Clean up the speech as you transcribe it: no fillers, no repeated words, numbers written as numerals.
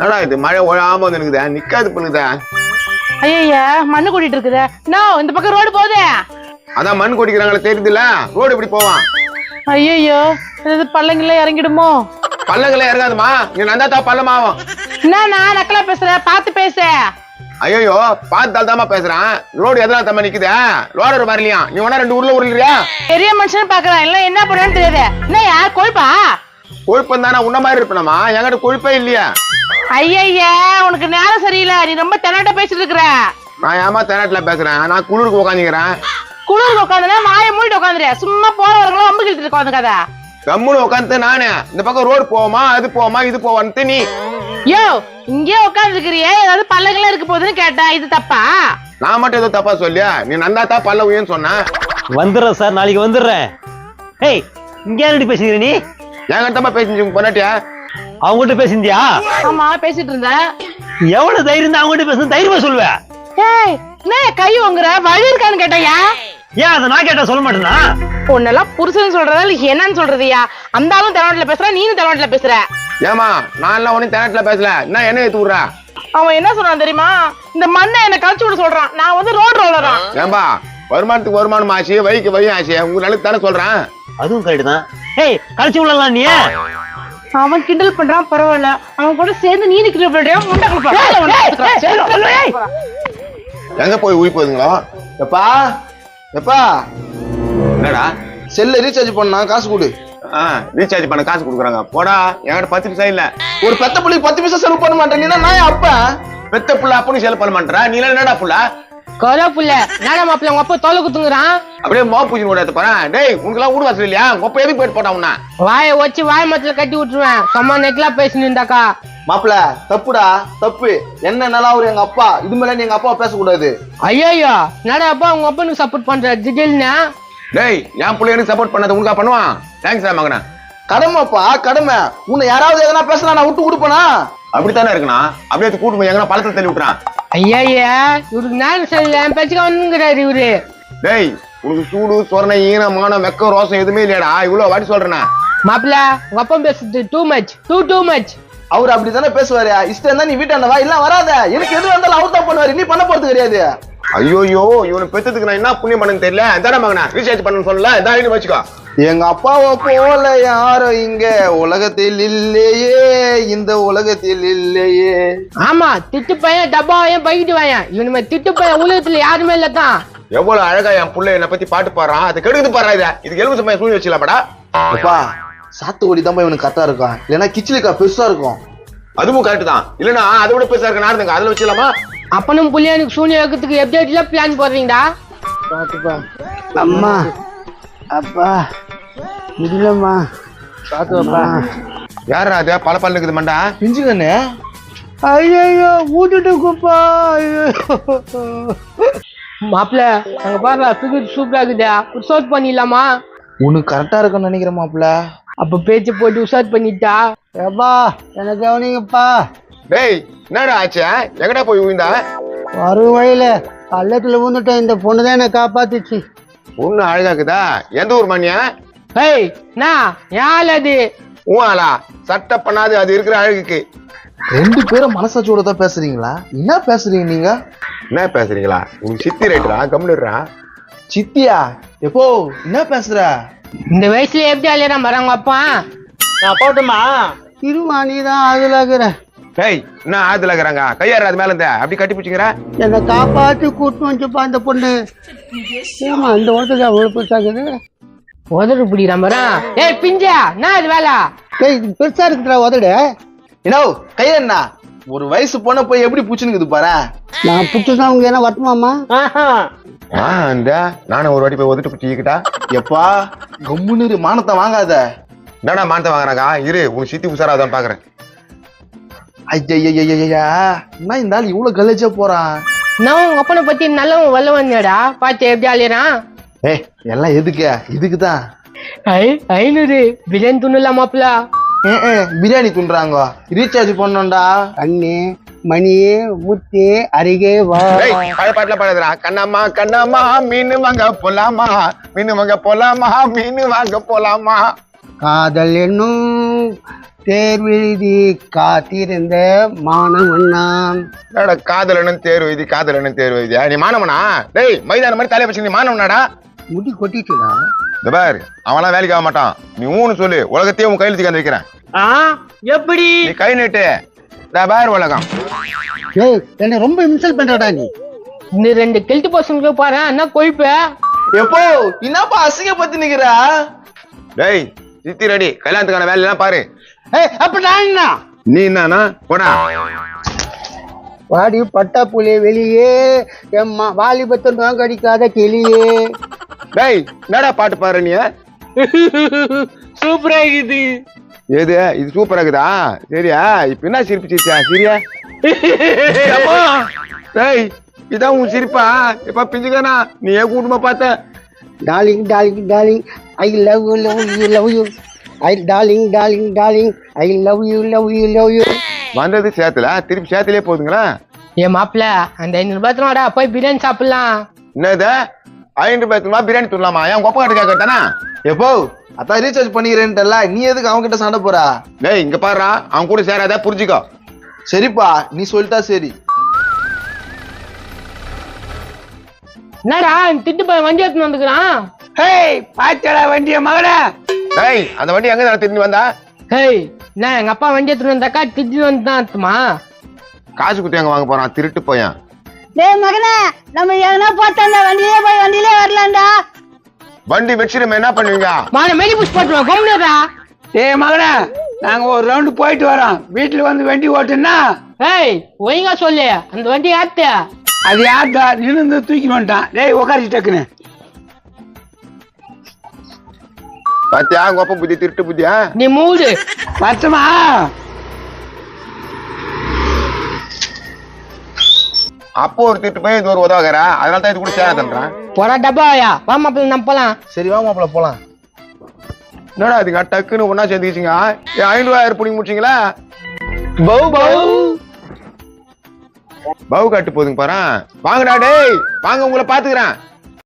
என்னடா இது மழை ஒழாம வந்து இருக்குதா நிக்காது பண்ணுதா? ஐயா மண்ணு கூட்டிட்டு இருக்குதே. நோ இந்த பக்கம் ரோடு போகுதே. அதான் மண் கொடிக்கிறாங்களே தெரியுதுல்ல, ரோடு இப்படி போவான். ஐயோ இது பள்ளங்கள இறங்கிடுமோ? பள்ளங்களே இறங்காதுமா, நீ நந்தாத்தா பள்ளமாவும். என்ன நக்கலா பேசுற, பாத்து பேசு. ஐயோ பார்த்தால் தாமா பேசுறான். ரோடு எதனா தம்மா நிக்குதா? லோடர் வரலையா? நீ வேணா 2 ஊர்ல உருளியா? பெரிய மனுஷன் பாக்குறான், இல்ல என்ன பண்ணுன்னு தெரியாது. என்ன யார் கொழுப்பா? கொழுப்பம் தானே உன்ன மாதிரி இருப்பேனமா, என்கிட்ட கொழுப்பே இல்லையா? ஐயா உனக்கு நேரம் சரியில்லை, நீ ரொம்ப தெனாட்ட பேசிட்டு இருக்கிற. நான் ஏமா தெனாட்டுல பேசுறேன்? நான் குளிருக்கு உட்காந்துக்கிறேன். குளிருக்கு உட்காந்துனா வாயை மூடிட்டு உட்காந்துரு. சும்மா போறவர்களும் அம்பு கிழிட்டு இருக்க கதை. கம்முன்னு உட்காந்து நானு இந்த பக்கம் ரோடு போவோமா, அது போவோமா, இது போவான்னு நீ யோ இங்கே உட்காந்து இருக்கிறியே, ஏதாவது பல்லங்களா இருக்க போகுதுன்னு கேட்டேன், இது தப்பா? நான் மட்டும் ஏதோ தப்பா சொல்லியா? நீ நந்தாத்தா பல்ல உயன்னு சொன்ன. வந்துடுறேன் சார், நாளைக்கு வந்துடுறேன். ஏய் இங்க யாரு பேசுகிற நீ? என்கிட்ட தப்பா பேசி பொண்டாட்டியா? அவங்ககிட்ட பேசிந்தியா? ஆமா பேசிட்டு இருந்தேன். எவ்வளவு தைரியம் தான் அவங்ககிட்ட பேசணும்? தைரியமா சொல்லுவேன். ஏய் என்ன கை வாங்குற, வழி இருக்கான்னு கேட்டாயா? ஏன் அதை நான் கேட்டா சொல்ல மாட்டேனா? உன்னெல்லாம் புருஷன் சொல்றதா இல்ல என்னன்னு சொல்றதையா? அந்த ஆளும் தெனாட்டுல பேசுற, நீனும் தெனாட்டுல பேசுற. ஏமா நான் எல்லாம் ஒன்னும் தெனாட்டுல பேசல, என்ன என்ன ஏத்து விடுற? அவன் என்ன சொல்றான் தெரியுமா? இந்த மண்ணை என்ன கழிச்சு விட சொல்றான். நான் வந்து ரோடு ரோலறான். ஏம்பா வருமானத்துக்கு வருமானம் ஆச்சு, வழிக்கு வழி ஆச்சு, உங்க நல்லது தானே சொல்றேன். அதுவும் கரெக்ட் தான். ஏய் கழிச்சு விடலாம் நீ. அவன் கிண்டல் பண்றான், பரவாயில்ல. அவன் கூட சேர்ந்து நீ கிண்டல் பண்றியா? எங்க போய் உயிர் போகுதுங்களோ? எப்பா எப்பா என்னடா? செல்ல ரீசார்ஜ் பண்ணா காசு கொடு. ரீசார்ஜ் பண்ண காசு கொடுக்குறாங்க. போடா, என்கிட்ட 10 பைசா இல்ல. ஒரு பெத்த புள்ளைக்கு 10 பைசா செலவு பண்ண மாட்டேன். நான் அப்ப பெத்த புள்ள அப்பனு செலவு பண்ண மாட்டேற. நீ என்னடா புள்ள? கொலை புள்ள நாடா மாப்பிள்ள உங்க அப்பா தோலை குத்துங்கிறான். அப்படியே மோ பூஜை கூட எடுத்து போறேன். டேய் உனக்கெல்லாம் வீடு வாசல் இல்லையா? உங்க அப்பா எதுக்கு போயிட்டு போட்டா உன்ன? வாயை வச்சு வாய் மத்தில கட்டி விட்டுருவேன். சும்மா நெட்லாம் பேசினிருந்தாக்கா. மாப்பிள்ள தப்புடா தப்பு. என்ன நல்லா ஒரு எங்க அப்பா, இது மேல நீ எங்க அப்பா பேசக்கூடாது. ஐயோ நாடா அப்பா உங்க அப்பனுக்கு சப்போர்ட் பண்ற திடீர்னு. டேய் என் பிள்ளை எனக்கு சப்போர்ட் பண்ணாத உனக்கா பண்ணுவான்? தேங்க்ஸ் மகனா. கடமைப்பா கடமை. உன்னை யாராவது எதனா பேசினா நான் விட்டு கொடுப்பேனா? அப்படித்தானே இருக்கணும். அப்படியே கூட்டு போய் எங்கன்னா பழத்தை தள்ளி விட்டுறான். ஐயா இவருக்கு நேரம் சரியில்லை, என் பேச்சுக்க வந்துங்கிறாரு இவரு. டேய் உனக்கு சூடு சொரணை ஈனம் மானம் வெக்கம் ரோசம் எதுவுமே இல்லையாடா? இவ்வளவு வாட்டி சொல்றேன். மாப்பிள்ள உங்க அப்பா பேசுறது டூ மச் டூ மச். அவர் அப்படித்தானே பேசுவாரு. இஷ்டம் இருந்தா நீ வீட்டாண்ட வா, இல்ல வராத. எனக்கு எது வந்தாலும் அவர் தான் பண்ணுவாரு, நீ பண்ண போறது கிடையாது. ஐயோயோ இவனை பெத்ததுக்கு நான் என்ன புண்ணியம் பண்ணு தெரியல. தானே மகனா ரீசார்ஜ் பண்ணு சொல்லல, இதான் வச்சுக்கோ. எங்க அப்பாவை போல யாரும் இங்க உலகத்தில் இல்லையே, இந்த உலகத்தில் இல்லையே. ஆமா திட்டு பையன் டப்பா வாயன் பைக்கிட்டு வாயன். இவனுமே திட்டு பையன் உலகத்துல யாருமே இல்லதான். எவ்வளவு அழகா என் புள்ள என்னை பத்தி பாட்டு பாடுறான். அது கெடுக்குது பாடுறா. இத இதுக்கு எலும்பு சமயம் சூழ்ச்சி வச்சுக்கலாமாடா? அப்பா சாத்துக்குடி தான் இவனுக்கு கரெக்டா இருக்கும், இல்லைன்னா கிச்சிலிக்கா பெருசா இருக்கும். அதுவும் கரெக்ட் தான். இல்லன்னா அதை விட பெருசா இருக்க நாடுங்க, அதுல வச்சுக்கலாமா? அப்பனும் புள்ளியானுக்கு சூனியம் வைக்கிறதுக்கு எப்படி பிளான் போடுறீங்கடா? பாத்துப்பா அம்மா அப்பா இல்லம்மா பாத்துப்பா. யாரா அது பல பல்ல இருக்குது மண்டா? பிஞ்சுக்கண்ணே. ஐயோ ஊட்டுட்டு குப்பா. மாப்பிள்ள அங்க பாரு பிகர் சூப்பரா இருக்குதா, உசாட் பண்ணிடலாமா? உனக்கு கரெக்டா இருக்கும்னு நினைக்கிறேன் மாப்பிள்ள. அப்ப பேச்சு போட்டு உசாட் பண்ணிட்டா. ஏப்பா எனக்கு கவனிங்கப்பா. டேய் என்னடா ஆச்சு? எங்கடா போய் விழுந்தா? வரும் வழியில பள்ளத்துல விழுந்துட்டேன். இந்த பொண்ணுதான் என்ன காப்பாத்துச்சு. பொண்ணு அழகாக்குதா? எந்த ஊர் மணியா? ஏய் நான் யார் அது? ஊலா சட்டை பண்ணாது அது இருக்கிற அழகுக்கு. 2 பேரும் மனசாட்சியோட தான் பேசுறீங்களா? என்ன பேசுறீங்க நீங்க? என்ன பேசுறீங்களா? உங்க சித்தி ரைட்டரா? கம்முடுறா. சித்தியா? எப்போ என்ன பேசுற? இந்த வயசுல எப்படி அலையறா மரங்க அப்பா? நான் போட்டுமா? இருமா நீ தான் அதுலாக்குற. டேய் என்ன ஆத்துல இருக்கிறாங்க? கையாரு அது மேல இருந்த அப்படி கட்டி பிடிச்சிக்கிற. என்னை காப்பாத்தி கூட்டு வந்துப்பா இந்த பொண்ணு. ஏமா இந்த ஓட்டுக்கு அவ்வளவு பெருசாக்குது? உதடு பிடிக்கிற மரம். ஏய் பிஞ்சா நான் அது வேலை. இது பெருசா இருக்குடா உதடு. என்ன கையண்ணா ஒரு வயசு பொண்ணை போய் எப்படி பூச்சுன்னு பாரு. நான் புடிச்சா அவங்க என்ன வரட்டுமாமா? நானும் ஒரு வாட்டி போய் ஒதுட்டு பிடிச்சிக்கிட்டா. எப்பா கம்முன்னு மானத்தை வாங்காத. என்னடா மானத்தை வாங்குறாங்க? இரு உன் சித்தி உசாராதான் பாக்குறேன். ஐயா என்ன இந்த ஆள் இவ்வளவு கலைச்சா போறான்? நான் உங்க அப்பனை பத்தி நல்லவன் வல்லவன்டா, பாத்து எப்படி அலையறான். ஏய் எல்லாம் எதுக்கு? இதுக்குதான். 500 பிரியாணி துண்ணலாம் மாப்பிள்ள. பிரியாணி துண்றாங்க. ரீசார்ஜ் பண்ணோம்டா. கண்ணு மணி முத்தி அருகே வா. பழைய பாட்டுல பாடுறா. கண்ணம்மா கண்ணம்மா மீன் வாங்க போலாமா, மீன் வாங்க போலாமா, மீன் வாங்க போலாமா. காதல் என்னும் தேர்வெழுதி காத்திருந்த மாணவன் நான். என்னடா காதலன்னு தேர்வு எழுதி காதலன்னு தேர்வு எழுதியா நீ மாணவனா? டேய் மைதான மாதிரி தலையை வச்சு நீ மாணவனாடா? முடி கொட்டிச்சுடா. இந்த பார் அவன்லாம் வேலைக்கு ஆக மாட்டான். நீ ஊன்னு சொல்லு, உலகத்தையே உன் கையில் தூக்கி வைக்கிறேன். எப்படி நீ கை நீட்டு. இந்த பார் உலகம். ஏய் என்ன ரொம்ப இன்சல்ட் பண்றடா நீ. இந்த 2 கெல்ட்டு பசங்களுக்கு பாரு என்ன கொழுப்பு. எப்போ என்னப்பா அசிங்கப்பட்டு நிக்கிறா? டேய் சித்தி ரெடி, கல்யாணத்துக்கான வேலை எல்லாம் பாரு. ஏய் அப்ப நான் என்ன? நீ என்னன்னா போடா. வாடி பட்டா புலி வெளியே எம்மா வாலிபத்தை நோங்கடிக்காத கிளியே. டேய் என்னடா பாட்டு பாரு நீ? சூப்பரா இருக்குது. ஏது இது சூப்பரா இருக்குதா? சரியா இப்ப என்ன சிரிப்பு சிரிச்சா? சரியா? டேய் இதான் உன் சிரிப்பா? இப்ப பிஞ்சுக்கானா நீ ஏன் கூட்டமா பார்த்த? Darling darling darling I love you love you love you. I darling darling darling I love you love you love you. வந்தது சேத்துல திருப்பி சேத்துலயே போகுதுங்களா? ஏன் மாப்பிள்ள அந்த 500 ரூபாய்டா போய் பிரியாணி சாப்பிடலாம். என்னது 500 ரூபாய் பிரியாணி தூடலாமா? என் கொப்ப கட்டு கேட்கட்டானா? எப்போ அதான் ரீசார்ஜ் பண்ணிக்கிறேன்ட்டல, நீ எதுக்கு அவங்க கிட்ட சண்டை போறா? டேய் இங்க பாருடா, அவன் கூட சேராத புரிஞ்சுக்கோ. சரிப்பா நீ சொல்லிட்டா சரி. என்னடா திட்டு போய் வண்டி எடுத்துன்னு வந்துக்கிறான். ஹேய் பாத்தடா வண்டிய மகனே. டேய் அந்த வண்டி எங்க திரும்பி வந்தா? ஹேய் நான் எங்க அப்பா வண்டி எடுத்துன்னு வந்தாக்கா திட்டு வந்து தான் அர்த்தமா? காசு குத்தி எங்க வாங்க போறான் திருட்டு போயன். டேய் மகனே நம்ம எங்கனா போட்டா வண்டியிலே போய் வண்டியிலே வரலாம்டா. வண்டி வச்சிருமே என்ன பண்ணுவீங்க? மான மெலி புஷ் போட்டுருவோம் கொம்முடா. டேய் மகனே நாங்க ஒரு ரவுண்ட் போயிட்டு வரோம், வீட்டுல வந்து வண்டி ஓட்டுனா. ஹேய் ஒழுங்கா சொல்லு அந்த வண்டி யார்த்த? அது யார்டா? நின்று தூக்கி வந்துட்டான். டேய் உட்காரிச்சு டக்குன்னு. பாத்தியா கொப்ப புத்தி திருட்டு புத்தியா? நீ மூடு பச்சமா அப்போ ஒரு திருட்டு போய் இது ஒரு உதவுகிற, அதனால தான் இது கூட சேராதன்றான். போடா டப்பாயா வா மாப்பிள்ள நம்ம போலாம். சரி வா மாப்பிள்ள போலாம். என்னடா அதுங்க டக்குன்னு ஒன்னா சேர்ந்துக்கிச்சிங்க? 500 பிடிங்க முடிச்சிங்களா? பௌ பௌ பவு கட்டு போதுங்க பாரு. வாங்கடா டேய் வாங்க, உங்களை பாத்துக்கிறேன்.